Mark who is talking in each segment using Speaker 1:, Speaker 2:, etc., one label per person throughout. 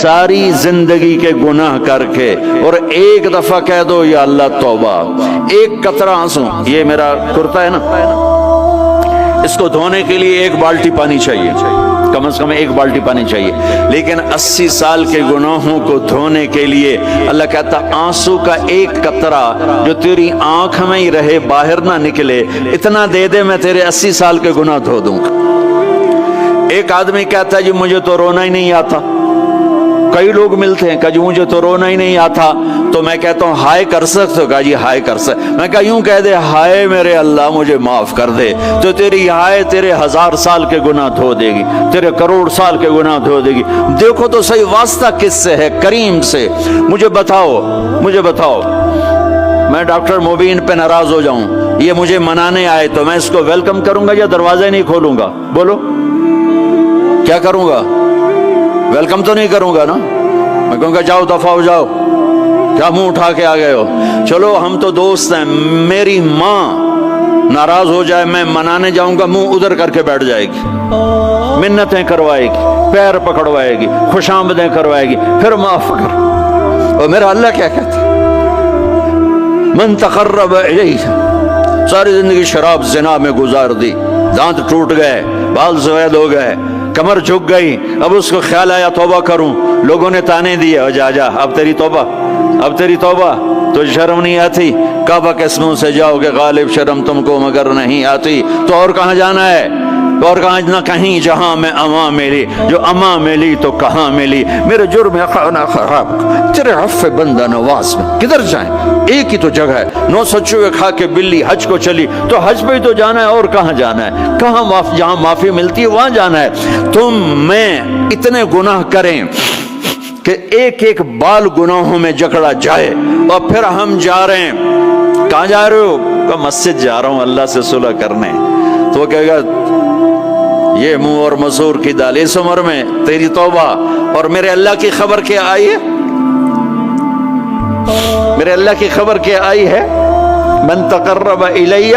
Speaker 1: ساری زندگی کے گناہ کر کے اور ایک دفعہ کہہ دو یا اللہ توبہ، ایک قطرہ آنسو، یہ میرا کرتا ہے نا، اس کو دھونے کے لیے ایک بالٹی پانی چاہیے، کم از کم ایک بالٹی پانی چاہیے، لیکن 80 سال کے گناہوں کو دھونے کے لیے اللہ کہتا آنسو کا ایک قطرہ جو تیری آنکھ میں ہی رہے، باہر نہ نکلے، اتنا دے دے میں تیرے 80 سال کے گناہ دھو دوں گا۔ ایک آدمی کہتا ہے جی مجھے تو رونا ہی نہیں آتا، کئی لوگ ملتے ہیں کہ جی مجھے تو رونا ہی نہیں آتا، تو میں کہتا ہوں ہائے کر سکتے ہو؟ کہا جی ہائے کر سکتے، میں کہا یوں کہہ دے ہائے میرے اللہ مجھے معاف کر دے، تو تیری ہائے تیرے 1000 سال کے گناہ دھو دے گی، تیرے کروڑ سال کے گناہ دھو دے گی۔ دیکھو تو صحیح واسطہ کس سے ہے؟ کریم سے۔ مجھے بتاؤ میں ڈاکٹر مبین پہ ناراض ہو جاؤں، یہ مجھے منانے آئے تو میں اس کو ویلکم کروں گا یا دروازے نہیں کھولوں گا؟ بولو کیا کروں گا؟ ویلکم تو نہیں کروں گا نا، میں کہوں گا جاؤ دفعہ ہو جاؤ، کیا منہ اٹھا کے آ گئے ہو؟ چلو ہم تو دوست ہیں، میری ماں ناراض ہو جائے میں منانے جاؤں گا، منہ ادھر کر کے بیٹھ جائے گی، منتیں کروائے گی، پیر پکڑوائے گی، خوش آمدیں کروائے گی، پھر معاف کر۔ اور میرا اللہ کیا کہتا ہے؟ من تقرب الیہ، ساری زندگی شراب زنا میں گزار دی، دانت ٹوٹ گئے، بال سفید ہو گئے، کمر جھک گئی، اب اس کو خیال آیا توبہ کروں، لوگوں نے تانے دیے جا اب تیری توبہ، تو شرم نہیں آتی؟ کعبہ کے اسموں سے جاؤ گے غالب شرم تم کو مگر نہیں آتی، تو اور کہاں جانا ہے؟ اور کہاں نہ کہیں جہاں میں اما ملی، جو اما ملی تو کہاں ملی، میرے جرم خانہ خراب تیرے عفو بندہ نواز میں کدھر جائیں؟ ایک ہی تو جگہ ہے، 900 چوہے کھا کے بلی حج کو چلی، تو حج پہ ہی تو جانا ہے، اور کہاں جانا ہے؟ کہاں جہاں معافی ملتی ہے وہاں جانا ہے۔ تم میں اتنے گناہ کریں کہ ایک ایک بال گناہوں میں جکڑا جائے، اور پھر ہم جا رہے ہیں، کہاں جا رہے ہو؟ کہ مسجد جا رہا ہوں اللہ سے صلح کرنے، تو وہ کہے گا یہ منہ اور مسور کی دال، اس عمر میں تیری توبہ، اور میرے اللہ کی خبر کیا آئی ہے؟ میرے اللہ کی خبر کیا آئی ہے؟ من تقرب الی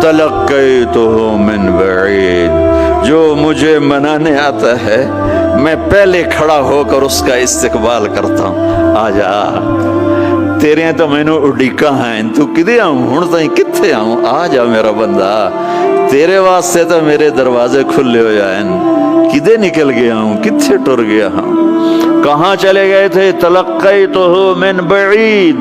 Speaker 1: تلقیتہ من بعید، جو مجھے منانے آتا ہے میں پہلے کھڑا ہو کر اس کا استقبال کرتا ہوں۔ آجا تیرے تو میں نے اڈیکا ہیں، تو کدے آؤں ہوں تائیں کتھے آؤں؟ آجا میرا بندہ، تیرے واسطے تو میرے دروازے کھلے ہو جائیں، کدے نکل گیا ہوں، کتھے ٹر گیا ہوں، کہاں چلے گئے تھے؟ تلقیتہ من بعید۔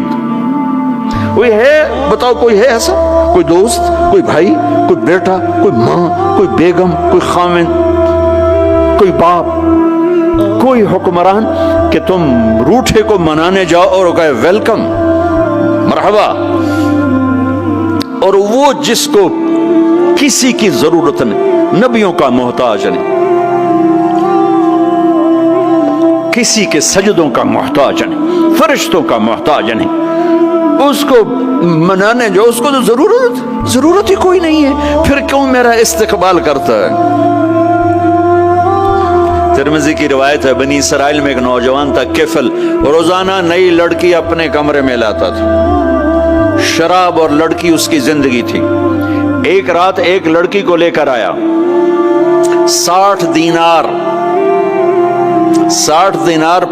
Speaker 1: کوئی ہے بتاؤ، کوئی ہے ایسا؟ کوئی دوست، کوئی بھائی، کوئی بیٹا، کوئی ماں، کوئی بیگم، کوئی خامن، کوئی باپ، کوئی حکمران کہ تم روٹھے کو منانے جاؤ اور کہے ویلکم، مرحبا، اور وہ جس کو کسی کی ضرورت نہیں، نبیوں کا محتاج نہیں، کسی کے سجدوں کا محتاج نہیں، فرشتوں کا محتاج نہیں، اس کو منانے جو اس کو تو ضرورت ہی کوئی نہیں ہے، پھر کیوں میرا استقبال کرتا ہے؟ ترمذی کی روایت ہے، بنی اسرائیل میں ایک نوجوان تھا کفل، روزانہ نئی لڑکی اپنے کمرے میں لاتا تھا، شراب اور لڑکی اس کی زندگی تھی۔ ایک رات ایک لڑکی کو لے کر آیا، 60 دینار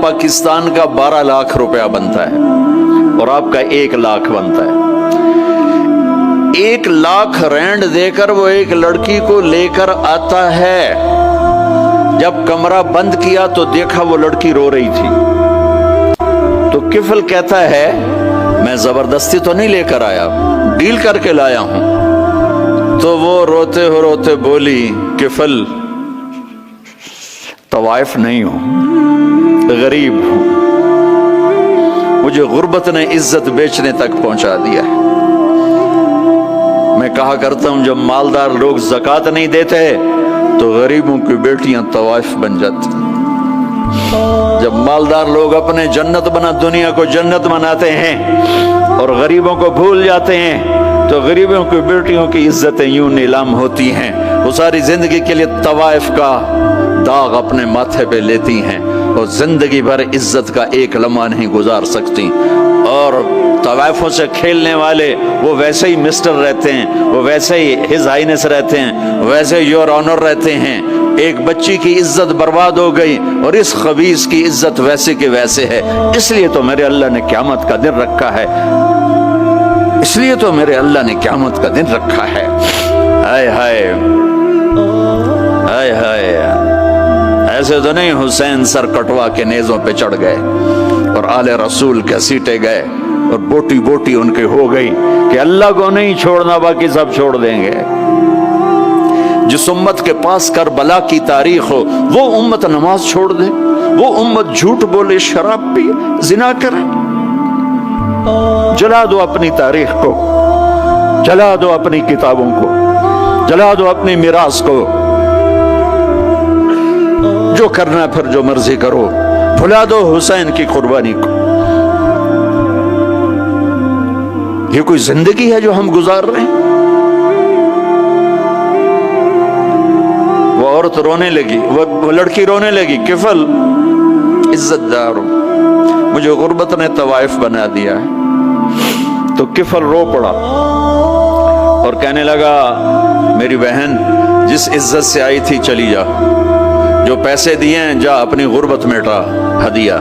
Speaker 1: پاکستان کا 12 لاکھ روپیہ بنتا ہے، اور آپ کا 1 لاکھ بنتا ہے۔ 1 لاکھ رینڈ دے کر وہ ایک لڑکی کو لے کر آتا ہے، جب کمرہ بند کیا تو دیکھا وہ لڑکی رو رہی تھی، تو کفل کہتا ہے میں زبردستی تو نہیں لے کر آیا، ڈیل کر کے لایا ہوں۔ تو وہ روتے روتے بولی کفل طوائف نہیں ہوں، غریب ہوں، مجھے غربت نے عزت بیچنے تک پہنچا دیا ہے۔ میں کہا کرتا ہوں جب مالدار لوگ زکوٰۃ نہیں دیتے تو غریبوں کی بیٹیاں طوائف بن جاتی، جب مالدار لوگ اپنے دنیا کو جنت بناتے ہیں اور غریبوں کو بھول جاتے ہیں تو غریبوں کی بیٹیوں کی عزتیں یوں نیلام ہوتی ہیں، وہ ساری زندگی کے لیے طوائف کا داغ اپنے ماتھے پہ لیتی ہیں اور زندگی بھر عزت کا ایک لمحہ نہیں گزار سکتی۔ اور طوائفوں سے کھیلنے والے وہ ویسے ہی مسٹر رہتے ہیں، وہ ویسے ہی ہز ہائنس رہتے ہیں، ویسے یور آنر رہتے ہیں، ایک بچی کی عزت برباد ہو گئی اور اس خبیث کی عزت ویسے کے ویسے ہے. اس لیے تو میرے اللہ نے قیامت کا دن رکھا ہے. اس لیے تو میرے اللہ نے قیامت کا دن رکھا ہے. ہائے ہائے ہائے ہائے. ایسے تو نہیں حسین سر کٹوا کے نیزوں پہ چڑھ گئے اور آل رسول کے سیٹے گئے اور بوٹی بوٹی ان کے ہو گئی کہ اللہ کو نہیں چھوڑنا باقی سب چھوڑ دیں گے. جس امت کے پاس کربلا کی تاریخ ہو وہ امت نماز چھوڑ دے, وہ امت جھوٹ بولے, شراب پی, زنا کرے. جلا دو اپنی تاریخ کو, جلا دو اپنی کتابوں کو, جلا دو اپنی میراث کو. جو کرنا ہے پھر جو مرضی کرو, بھلا دو حسین کی قربانی کو. یہ کوئی زندگی ہے جو ہم گزار رہے ہیں؟ وہ عورت رونے لگی, وہ لڑکی رونے لگی, کفل عزت دار مجھے غربت نے طوائف بنا دیا ہے. تو کفل رو پڑا اور کہنے لگا میری بہن جس عزت سے آئی تھی چلی جا, جو پیسے دیے ہیں جا اپنی غربت میٹا, ہدیہ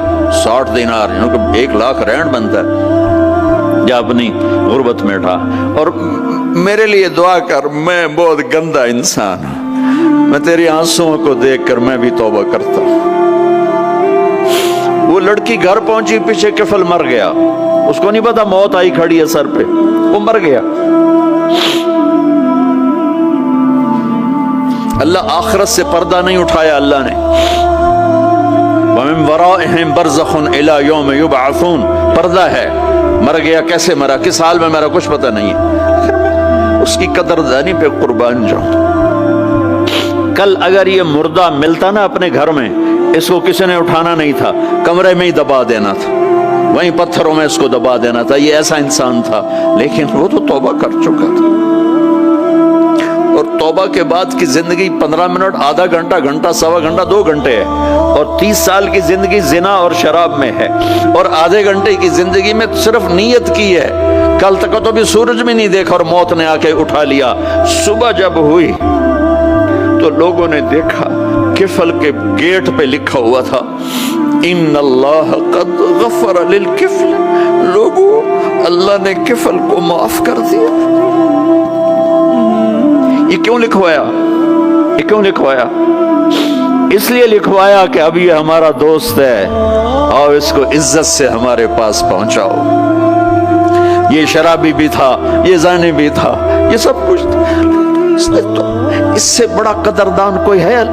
Speaker 1: 60 دینار یعنی 1 لاکھ رینڈ بنتا ہے, جا اپنی غربت میٹا اور میرے لیے دعا کر, میں بہت گندا انسان ہوں, میں تیری آنسوؤں کو دیکھ کر میں بھی توبہ کرتا ہوں. وہ لڑکی گھر پہنچی, پیچھے کفل مر گیا, اس کو نہیں پتا موت آئی کھڑی ہے سر پہ, وہ مر گیا. اللہ آخرت سے پردہ نہیں اٹھایا اللہ نے. وَمِن وَرَائِهِمْ بَرْزَخٌ إِلَى يَوْمِ يُبْعَثُونَ, پردہ ہے. مر گیا, کیسے مرا, کس حال میں مرا, کچھ پتہ نہیں ہے. اس کی قدردانی پہ قربان جاؤں. کل اگر یہ مردہ ملتا نا اپنے گھر میں, اس کو کسی نے اٹھانا نہیں تھا, کمرے میں ہی دبا دینا تھا, وہیں پتھروں میں اس کو دبا دینا تھا. یہ ایسا انسان تھا, لیکن وہ تو توبہ کر چکا تھا. اور توبہ کے بعد کی زندگی 15 منٹ, آدھا گھنٹہ, گھنٹہ, سوا گھنٹہ, 2 گھنٹے ہے. اور 30 سال کی زندگی زنا اور شراب میں ہے, اور آدھے گھنٹے کی زندگی میں صرف نیت کی ہے. کل تک تو بھی سورج بھی نہیں دیکھا اور موت نے آ کے اٹھا لیا. صبح جب ہوئی تو لوگوں نے دیکھا کفل کے گیٹ پہ لکھا ہوا تھا ان اللہ قد غفر للکفل. لوگوں, اللہ نے کفل کو معاف کر دیا. یہ کیوں لکھوایا, یہ کیوں لکھوایا؟ اس لیے لکھوایا کہ اب یہ ہمارا دوست ہے, اور اس کو عزت سے ہمارے پاس پہنچاؤ. یہ شرابی بھی تھا, یہ زانی بھی تھا, یہ سب کچھ تھا. اس سے بڑا قدردان کوئی ہے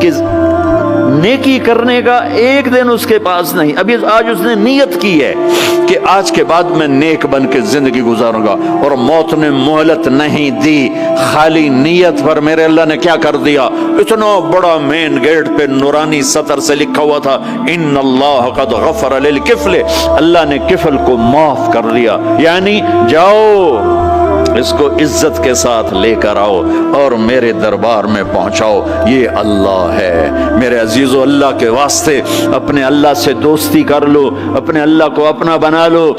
Speaker 1: کہ نیکی کرنے کا ایک دن اس کے پاس نہیں. ابھی آج اس نے نیت کی ہے کہ آج کے بعد میں نیک بن کے زندگی گزاروں گا, اور موت نے مہلت نہیں دی. خالی نیت پر میرے اللہ نے کیا کر دیا, اتنا بڑا مین گیٹ پہ نورانی سطر سے لکھا ہوا تھا ان اللہ قد غفر للکفل. اللہ نے کفل کو معاف کر دیا. یعنی جاؤ اس کو عزت کے ساتھ لے کر آؤ اور میرے دربار میں پہنچاؤ. یہ اللہ ہے میرے عزیزو. اللہ کے واسطے اپنے اللہ سے دوستی کر لو, اپنے اللہ کو اپنا بنا لو.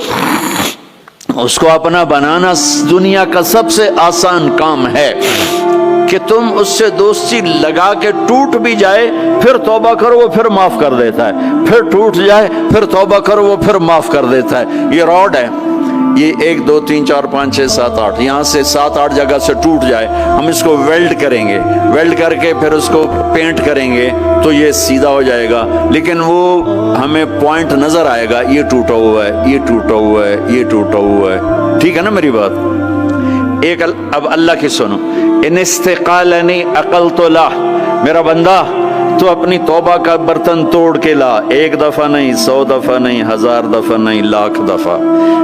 Speaker 1: اس کو اپنا بنانا دنیا کا سب سے آسان کام ہے کہ تم اس سے دوستی لگا کے ٹوٹ بھی جائے پھر توبہ کرو وہ پھر معاف کر دیتا ہے, پھر ٹوٹ جائے پھر توبہ کرو وہ پھر معاف کر دیتا ہے. یہ راڈ ہے, یہ 1 2 3 4 5 6 7 8 یہاں سے 7 8 جگہ سے ٹوٹ جائے, ہم اس کو ویلڈ کریں گے, ویلڈ کر کے پھر اس کو پینٹ کریں گے تو یہ سیدھا ہو جائے گا. لیکن وہ ہمیں پوائنٹ نظر آئے گا, یہ ٹوٹا ہوا ہے, یہ ٹوٹا ہوا ہے, یہ ٹوٹا ہوا ہے. ٹھیک ہے نا میری بات؟ ایک اب اللہ کی سنو. ان استقالنی عقلت له, میرا بندہ تو اپنی توبہ کا برتن توڑ کے لا. 1 دفعہ نہیں, 100 دفعہ نہیں, 1000 دفعہ نہیں, 1,00,000 دفعہ.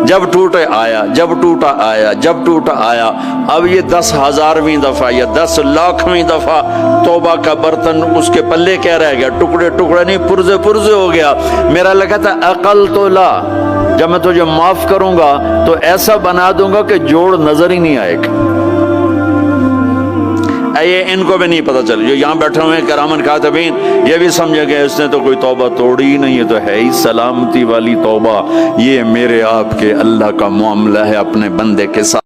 Speaker 1: جب ٹوٹے آیا, جب ٹوٹا آیا, جب ٹوٹا آیا. اب یہ 10,000ویں دفعہ یا 10,00,000ویں دفعہ توبہ کا برتن اس کے پلے کیا رہ گیا, ٹکڑے ٹکڑے نہیں, پرزے پرزے ہو گیا. میرا لگا تھا عقل تو لا, جب میں تجھے معاف کروں گا تو ایسا بنا دوں گا کہ جوڑ نظر ہی نہیں آئے گا. یہ ان کو بھی نہیں پتا چل, جو یہاں بیٹھے ہوئے ہیں کرامن کاتبین, یہ بھی سمجھے گئے اس نے تو کوئی توبہ توڑی ہی نہیں, ہے تو ہے ہی سلامتی والی توبہ. یہ میرے آپ کے اللہ کا معاملہ ہے اپنے بندے کے ساتھ.